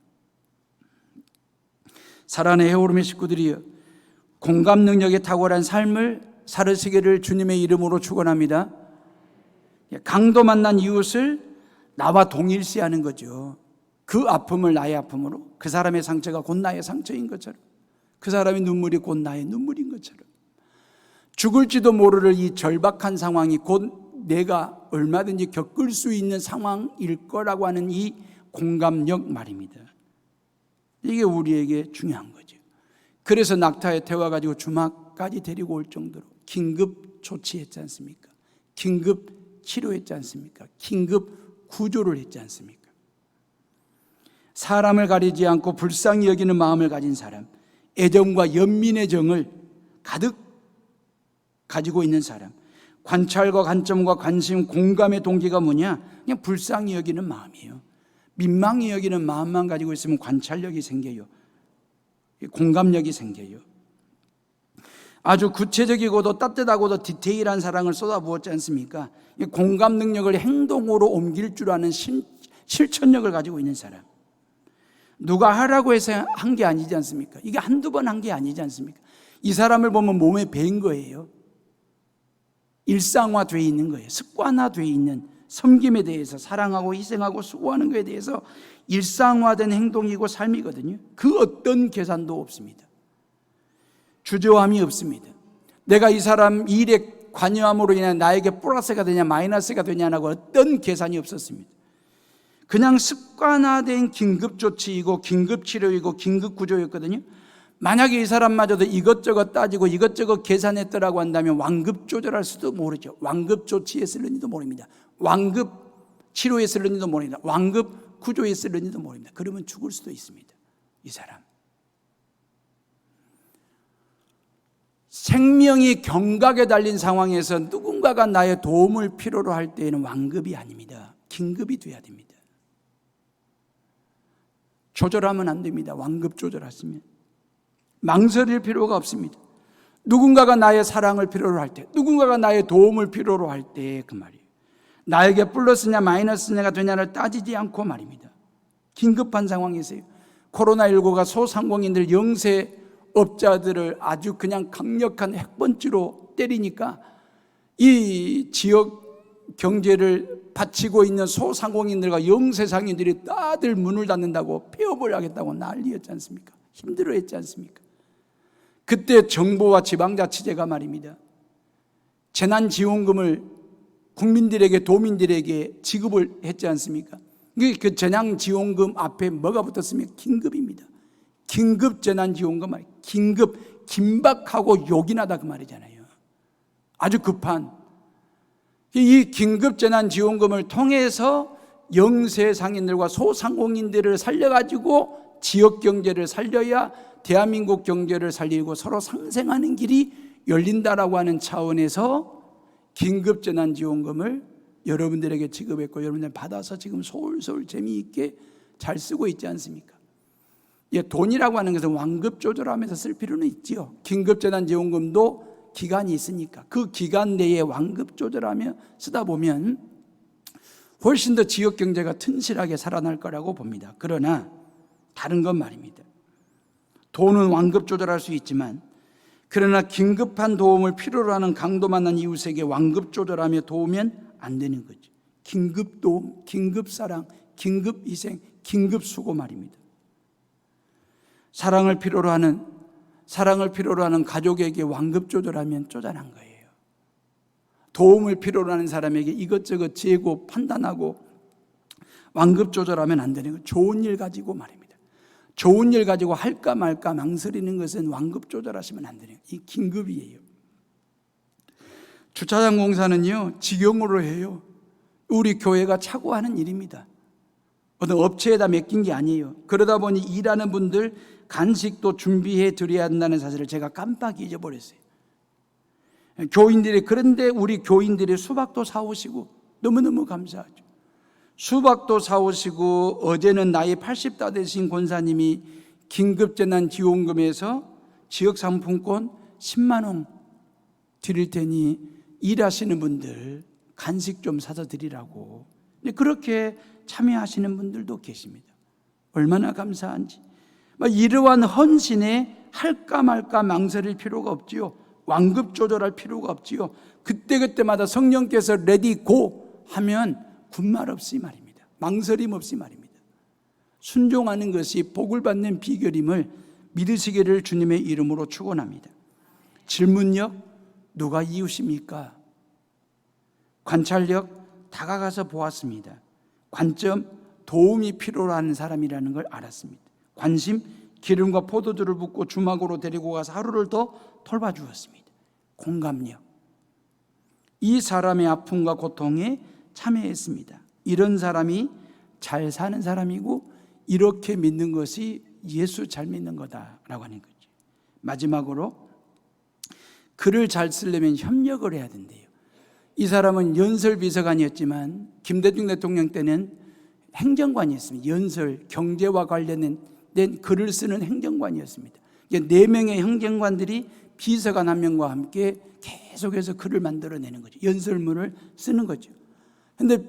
사랑의 해오름의 식구들이여, 공감 능력에 탁월한 삶을 살으시기를 주님의 이름으로 축원합니다. 강도 만난 이웃을 나와 동일시하는 거죠. 그 아픔을 나의 아픔으로, 그 사람의 상처가 곧 나의 상처인 것처럼, 그 사람의 눈물이 곧 나의 눈물인 것처럼, 죽을지도 모를 이 절박한 상황이 곧 내가 얼마든지 겪을 수 있는 상황일 거라고 하는 이 공감력 말입니다. 이게 우리에게 중요한 거죠. 그래서 낙타에 태워가지고 주막까지 데리고 올 정도로 긴급 조치했지 않습니까? 긴급 치료했지 않습니까? 긴급 구조를 했지 않습니까? 사람을 가리지 않고 불쌍히 여기는 마음을 가진 사람, 애정과 연민의 정을 가득 가지고 있는 사람, 관찰과 관점과 관심, 공감의 동기가 뭐냐? 그냥 불쌍히 여기는 마음이에요. 민망히 여기는 마음만 가지고 있으면 관찰력이 생겨요. 공감력이 생겨요. 아주 구체적이고도 따뜻하고도 디테일한 사랑을 쏟아부었지 않습니까? 공감 능력을 행동으로 옮길 줄 아는 실천력을 가지고 있는 사람. 누가 하라고 해서 한 게 아니지 않습니까? 이게 한두 번 한 게 아니지 않습니까? 이 사람을 보면 몸에 배인 거예요. 일상화되어 있는 거예요. 습관화되어 있는 섬김에 대해서, 사랑하고 희생하고 수고하는 것에 대해서 일상화된 행동이고 삶이거든요. 그 어떤 계산도 없습니다. 주저함이 없습니다. 내가 이 사람 일에 관여함으로 인해 나에게 플러스가 되냐 마이너스가 되냐라고 어떤 계산이 없었습니다. 그냥 습관화된 긴급조치이고 긴급치료이고 긴급구조였거든요. 만약에 이 사람마저도 이것저것 따지고 이것저것 계산했더라고 한다면 완급 조절할 수도 모르죠. 완급 조치했을는지도 모릅니다. 완급 치료했을는지도 모릅니다. 완급 구조했을는지도 모릅니다. 그러면 죽을 수도 있습니다. 이 사람 생명이 경각에 달린 상황에서 누군가가 나의 도움을 필요로 할 때에는 완급이 아닙니다. 긴급이 돼야 됩니다. 조절하면 안 됩니다. 완급 조절하시면 망설일 필요가 없습니다. 누군가가 나의 사랑을 필요로 할 때, 누군가가 나의 도움을 필요로 할 때 그 말이에요. 나에게 플러스냐 마이너스냐가 되냐를 따지지 않고 말입니다. 긴급한 상황이세요. 코로나19가 소상공인들 영세업자들을 아주 그냥 강력한 핵번지로 때리니까 이 지역 경제를 바치고 있는 소상공인들과 영세상인들이 다들 문을 닫는다고 폐업을 하겠다고 난리였지 않습니까? 힘들어했지 않습니까? 그때 정부와 지방자치제가 말입니다, 재난지원금을 국민들에게 도민들에게 지급을 했지 않습니까? 그 재난지원금 앞에 뭐가 붙었으면 긴급입니다. 긴급 재난지원금 말, 긴급, 긴박하고 요긴하다 그 말이잖아요. 아주 급한 이 긴급 재난지원금을 통해서 영세상인들과 소상공인들을 살려가지고 지역 경제를 살려야 대한민국 경제를 살리고 서로 상생하는 길이 열린다라고 하는 차원에서 긴급 재난지원금을 여러분들에게 지급했고 여러분들 받아서 지금 솔솔 재미있게 잘 쓰고 있지 않습니까? 예, 돈이라고 하는 것은 완급 조절하면서 쓸 필요는 있지요. 긴급 재난지원금도 기간이 있으니까 그 기간 내에 완급 조절하며 쓰다 보면 훨씬 더 지역 경제가 튼실하게 살아날 거라고 봅니다. 그러나 다른 건 말입니다. 돈은 완급 조절할 수 있지만 그러나 긴급한 도움을 필요로 하는 강도 만난 이웃에게 완급 조절하며 도우면 안 되는 거죠. 긴급 도움, 긴급 사랑, 긴급 희생, 긴급 수고 말입니다. 사랑을 필요로 하는 가족에게 완급 조절하면 쪼잔한 거예요. 도움을 필요로 하는 사람에게 이것저것 재고 판단하고 완급 조절하면 안 되는 거예요. 좋은 일 가지고 말입니다. 좋은 일 가지고 할까 말까 망설이는 것은 완급 조절하시면 안 되는 거예요. 이 긴급이에요. 주차장 공사는요, 직영으로 해요. 우리 교회가 차고 하는 일입니다. 어떤 업체에다 맡긴 게 아니에요. 그러다 보니 일하는 분들 간식도 준비해 드려야 한다는 사실을 제가 깜빡 잊어버렸어요. 그런데 우리 교인들이 수박도 사오시고 너무너무 감사하죠. 수박도 사오시고 어제는 나이 80다 되신 권사님이 긴급재난지원금에서 지역상품권 10만 원 드릴 테니 일하시는 분들 간식 좀 사서 드리라고. 그렇게 참여하시는 분들도 계십니다. 얼마나 감사한지. 이러한 헌신에 할까 말까 망설일 필요가 없지요. 완급 조절할 필요가 없지요. 그때그때마다 성령께서 레디 고 하면 군말 없이 말입니다. 망설임 없이 말입니다. 순종하는 것이 복을 받는 비결임을 믿으시기를 주님의 이름으로 축원합니다. 질문력, 누가 이웃입니까? 관찰력, 다가가서 보았습니다. 관점, 도움이 필요로 하는 사람이라는 걸 알았습니다. 관심, 기름과 포도주를 붓고 주막으로 데리고 가서 하루를 더 돌봐주었습니다. 공감력, 이 사람의 아픔과 고통에 참여했습니다. 이런 사람이 잘 사는 사람이고 이렇게 믿는 것이 예수 잘 믿는 거다라고 하는 거죠. 마지막으로 글을 잘 쓰려면 협력을 해야 된대요. 이 사람은 연설비서관이었지만 김대중 대통령 때는 행정관이었습니다. 연설, 경제와 관련된 글을 쓰는 행정관이었습니다. 4명의 행정관들이 비서관 1명과 함께 계속해서 글을 만들어내는 거죠. 연설문을 쓰는 거죠. 그런데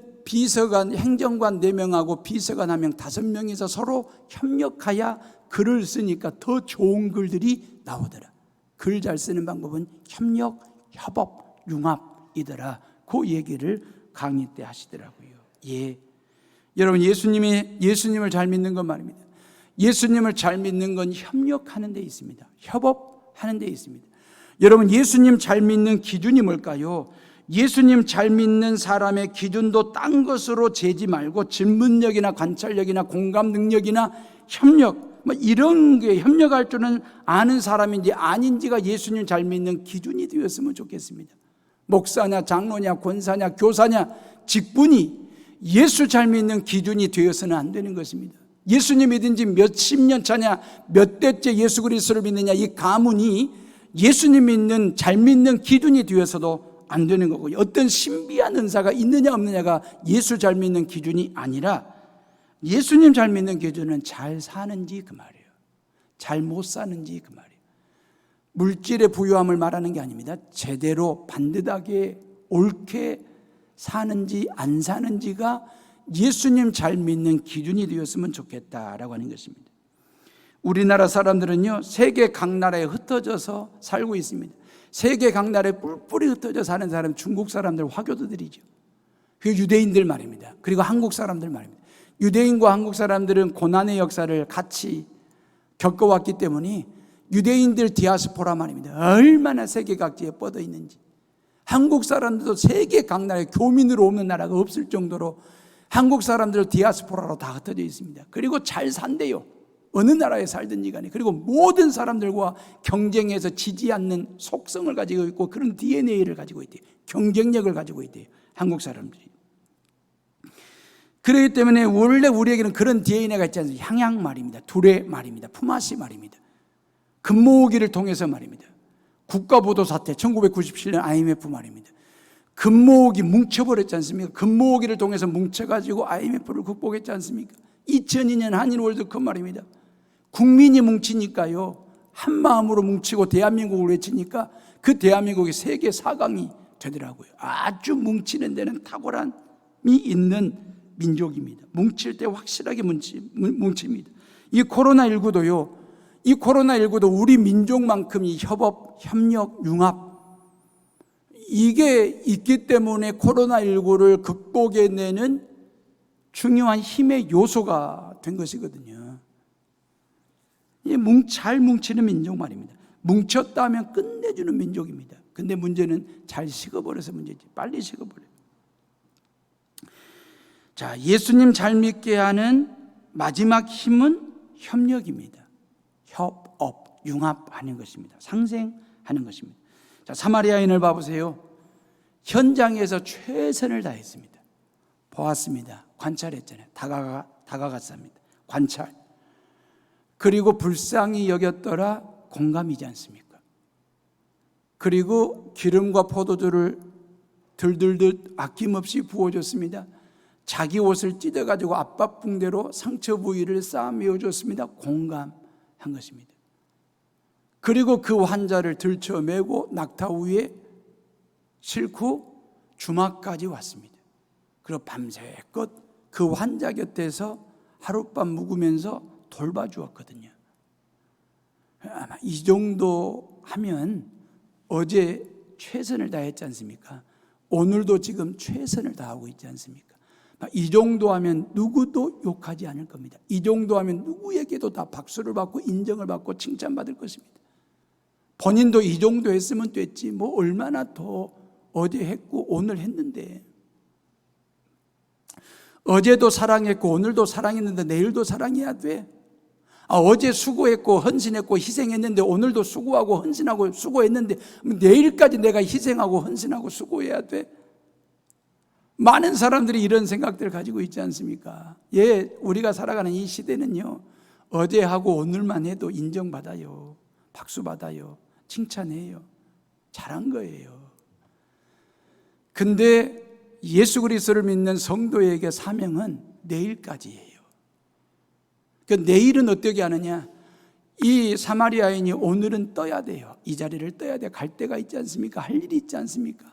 행정관 4명하고 비서관 1명, 5명이서 서로 협력하여 글을 쓰니까 더 좋은 글들이 나오더라. 글 잘 쓰는 방법은 협력, 협업, 융합이더라. 그 얘기를 강의 때 하시더라고요. 예, 여러분 예수님을 잘 믿는 건 말입니다. 예수님을 잘 믿는 건 협력하는 데 있습니다. 협업하는 데 있습니다. 여러분, 예수님 잘 믿는 기준이 뭘까요? 예수님 잘 믿는 사람의 기준도 딴 것으로 재지 말고 질문력이나 관찰력이나 공감 능력이나 협력, 이런 게 협력할 줄은 아는 사람인지 아닌지가 예수님 잘 믿는 기준이 되었으면 좋겠습니다. 목사냐 장로냐 권사냐 교사냐 직분이 예수 잘 믿는 기준이 되어서는 안 되는 것입니다. 예수님 믿은 지 몇십 년 차냐, 몇 대째 예수 그리스도를 믿느냐, 이 가문이 예수님 믿는 잘 믿는 기준이 되어서도 안 되는 거고요. 어떤 신비한 은사가 있느냐 없느냐가 예수 잘 믿는 기준이 아니라 예수님 잘 믿는 기준은 잘 사는지 그 말이에요. 잘 못 사는지 그 말이에요. 물질의 부유함을 말하는 게 아닙니다. 제대로 반듯하게 옳게 사는지 안 사는지가 예수님 잘 믿는 기준이 되었으면 좋겠다라고 하는 것입니다. 우리나라 사람들은요, 세계 각 나라에 흩어져서 살고 있습니다. 세계 각 나라에 뿔뿔이 흩어져 사는 사람, 중국 사람들, 화교도들이죠. 그 유대인들 말입니다. 그리고 한국 사람들 말입니다. 유대인과 한국 사람들은 고난의 역사를 같이 겪어왔기 때문에 유대인들 디아스포라 말입니다. 얼마나 세계 각지에 뻗어 있는지. 한국 사람들도 세계 각 나라에 교민으로 없는 나라가 없을 정도로 한국 사람들 디아스포라로 다 흩어져 있습니다. 그리고 잘 산대요. 어느 나라에 살든지 간에. 그리고 모든 사람들과 경쟁해서 지지 않는 속성을 가지고 있고 그런 DNA를 가지고 있대요. 경쟁력을 가지고 있대요. 한국 사람들이. 그렇기 때문에 원래 우리에게는 그런 DNA가 있지 않습니까? 향양 말입니다. 두레 말입니다. 품앗이 말입니다. 금모으기를 통해서 말입니다. 국가보도 사태 1997년 IMF 말입니다. 금모으기 뭉쳐버렸지 않습니까? 금모으기를 통해서 뭉쳐가지고 IMF를 극복했지 않습니까? 2002년 한일 월드컵 말입니다. 국민이 뭉치니까요, 한 마음으로 뭉치고 대한민국을 외치니까 그 대한민국이 세계 4강이 되더라고요. 아주 뭉치는 데는 탁월함이 있는 민족입니다. 뭉칠 때 확실하게 뭉칩니다. 이 코로나19도요, 이 코로나19도 우리 민족만큼이 협업, 협력, 융합, 이게 있기 때문에 코로나19를 극복해내는 중요한 힘의 요소가 된 것이거든요. 잘 뭉치는 민족 말입니다. 뭉쳤다 하면 끝내주는 민족입니다. 근데 문제는 잘 식어버려서 문제지. 빨리 식어버려요. 자, 예수님 잘 믿게 하는 마지막 힘은 협력입니다. 협업, 융합하는 것입니다. 상생하는 것입니다. 자, 사마리아인을 봐보세요. 현장에서 최선을 다했습니다. 보았습니다. 관찰했잖아요. 다가갔습니다. 관찰. 그리고 불쌍히 여겼더라. 공감이지 않습니까? 그리고 기름과 포도주를 들들듯 아낌없이 부어줬습니다. 자기 옷을 찢어가지고 압박붕대로 상처 부위를 쌓아 메워줬습니다. 공감한 것입니다. 그리고 그 환자를 들쳐매고 낙타 위에 싣고 주막까지 왔습니다. 그리고 밤새껏 그 환자 곁에서 하룻밤 묵으면서 돌봐주었거든요. 아마 이 정도 하면 어제 최선을 다했지 않습니까? 오늘도 지금 최선을 다하고 있지 않습니까? 이 정도 하면 누구도 욕하지 않을 겁니다. 이 정도 하면 누구에게도 다 박수를 받고 인정을 받고 칭찬받을 것입니다. 본인도 이 정도 했으면 됐지 뭐 얼마나 더 어제 했고 오늘 했는데, 어제도 사랑했고 오늘도 사랑했는데 내일도 사랑해야 돼. 어제 수고했고 헌신했고 희생했는데 오늘도 수고하고 헌신하고 수고했는데 내일까지 내가 희생하고 헌신하고 수고해야 돼. 많은 사람들이 이런 생각들을 가지고 있지 않습니까? 우리가 살아가는 이 시대는요, 어제 하고 오늘만 해도 인정받아요. 박수 받아요. 칭찬해요. 잘한 거예요. 근데 예수 그리스도를 믿는 성도에게 사명은 내일까지예요. 그 내일은 어떻게 하느냐? 이 사마리아인이 오늘은 떠야 돼요. 이 자리를 떠야 돼요. 갈 데가 있지 않습니까? 할 일이 있지 않습니까?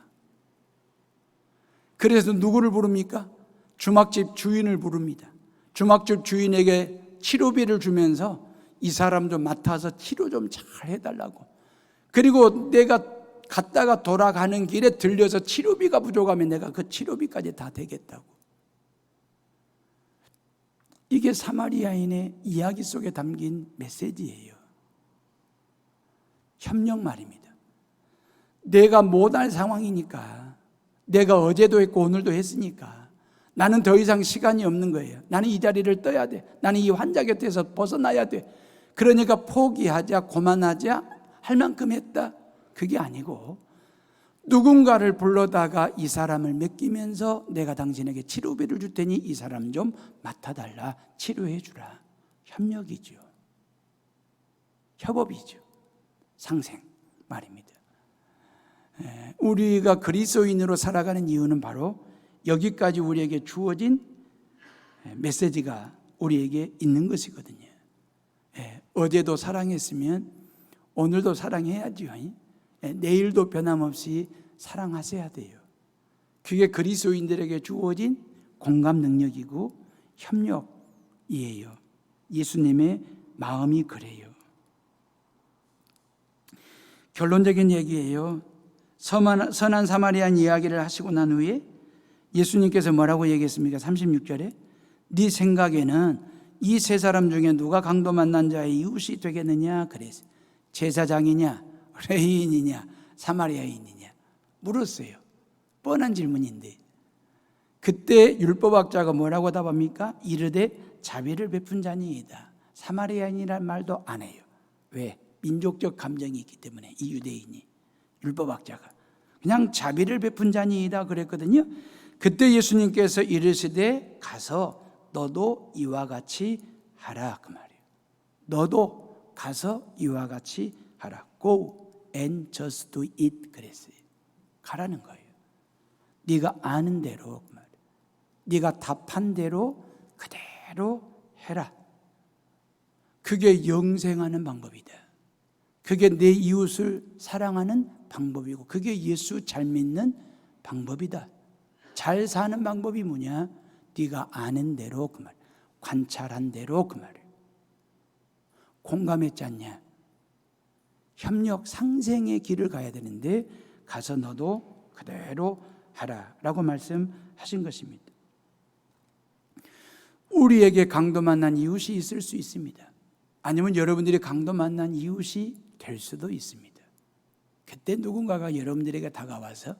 그래서 누구를 부릅니까? 주막집 주인을 부릅니다. 주막집 주인에게 치료비를 주면서 이 사람 좀 맡아서 치료 좀 잘 해달라고. 그리고 내가 갔다가 돌아가는 길에 들려서 치료비가 부족하면 내가 그 치료비까지 다 대겠다고. 이게 사마리아인의 이야기 속에 담긴 메시지예요. 협력 말입니다. 내가 못할 상황이니까, 내가 어제도 했고 오늘도 했으니까 나는 더 이상 시간이 없는 거예요. 나는 이 자리를 떠야 돼. 나는 이 환자 곁에서 벗어나야 돼. 그러니까 포기하자, 고만하자, 할 만큼 했다. 그게 아니고 누군가를 불러다가 이 사람을 맡기면서 내가 당신에게 치료비를 줄 테니 이 사람 좀 맡아달라, 치료해 주라. 협력이죠. 협업이죠. 상생 말입니다. 우리가 그리스도인으로 살아가는 이유는 바로 여기까지 우리에게 주어진 메시지가 우리에게 있는 것이거든요. 어제도 사랑했으면 오늘도 사랑해야죠. 내일도 변함없이 사랑하셔야 돼요. 그게 그리스도인들에게 주어진 공감 능력이고 협력이에요. 예수님의 마음이 그래요. 결론적인 얘기예요. 선한 사마리안 이야기를 하시고 난 후에 예수님께서 뭐라고 얘기했습니까? 36절에 네 생각에는 이 세 사람 중에 누가 강도 만난 자의 이웃이 되겠느냐 그랬어요. 제사장이냐, 레위인이냐, 사마리아인이냐 물었어요. 뻔한 질문인데 그때 율법학자가 뭐라고 답합니까? 이르되 자비를 베푼 자니이다. 사마리아인이란 말도 안 해요. 왜? 민족적 감정이 있기 때문에. 이 유대인이, 율법학자가 그냥 자비를 베푼 자니이다 그랬거든요. 그때 예수님께서 이르시되 가서 너도 이와 같이 하라 그 말이에요. 너도 가서 이와 같이 하라. Go and just do it 그랬어요. 가라는 거예요. 네가 아는 대로 그 말이에요. 네가 답한 대로 그대로 해라. 그게 영생하는 방법이다. 그게 내 이웃을 사랑하는 방법이고 그게 예수 잘 믿는 방법이다. 잘 사는 방법이 뭐냐? 네가 아는 대로 그 말, 관찰한 대로 그 말을 공감했지 않냐? 협력 상생의 길을 가야 되는데 가서 너도 그대로 하라라고 말씀하신 것입니다. 우리에게 강도 만난 이웃이 있을 수 있습니다. 아니면 여러분들이 강도 만난 이웃이 될 수도 있습니다. 그때 누군가가 여러분들에게 다가와서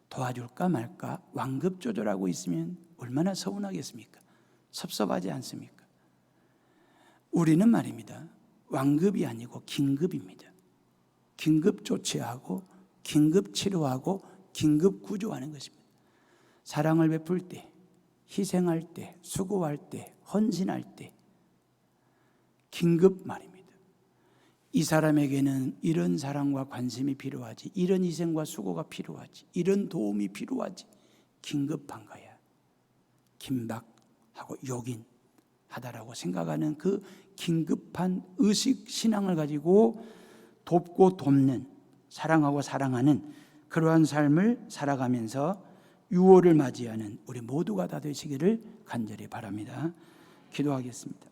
도와줄까 말까 완급 조절하고 있으면 얼마나 서운하겠습니까? 섭섭하지 않습니까? 우리는 말입니다. 완급이 아니고 긴급입니다. 긴급 조치하고 긴급 치료하고 긴급 구조하는 것입니다. 사랑을 베풀 때, 희생할 때, 수고할 때, 헌신할 때 긴급 말입니다. 이 사람에게는 이런 사랑과 관심이 필요하지, 이런 희생과 수고가 필요하지, 이런 도움이 필요하지. 긴급한 거야. 긴박하고 요긴하다라고 생각하는 그 긴급한 의식 신앙을 가지고 돕고 돕는, 사랑하고 사랑하는 그러한 삶을 살아가면서 유월을 맞이하는 우리 모두가 다 되시기를 간절히 바랍니다. 기도하겠습니다.